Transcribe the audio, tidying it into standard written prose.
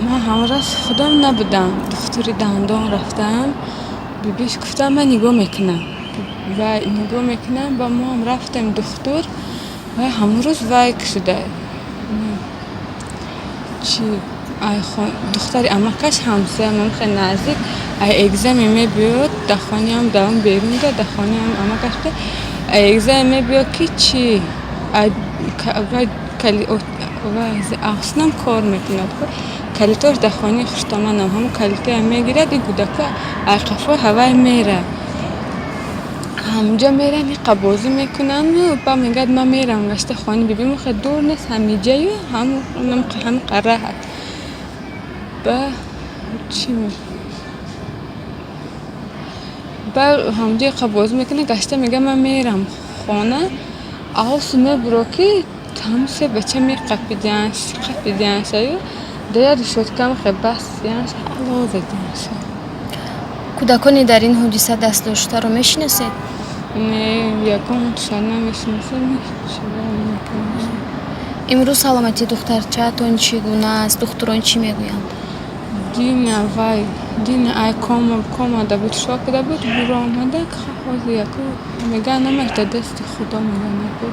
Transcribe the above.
من همون روز خودم نبودم، دکتر دندان رفتم. بیش گفتم من نگاه میکنم و نگاه میکنم با ما هم رفتم دکتر و همون روز وای شده چی دختر امکش همسایه من خیلی نزدیک اگزمی میبیاد دخانی هم دوام بیرون ده دخانی هم امکش ده اگزمی میبیاد که چی و اصلا کار میکند کلیتاش دخانی خشتمان هم کلیتی هم میگیرد این گودکا قفا هوای میره همونجا میرن قبازی میکنن و با میگد من میرم گشت خانه ببینم خیلی دور نیست همیجه هم قره هست با چی با همونجا قبازی میکنه گشته میگه من میرم خانه آوس میبرو که همسه بچه می قپیدن شایو دیگه شد کم خیلی بس یعنی لازه دیگه کودکانی در این حادثه دست داشته رو میشناسید؟ نه یکم شاید نمیشناسم امروز سلامتی دخترچه‌تان چگونه است؟ دکتران چی میگویند؟ دین ای کام ده بود شاک ده بود برو آمده که خواهد یکو میگه نمیشته دست خدا میگه نکو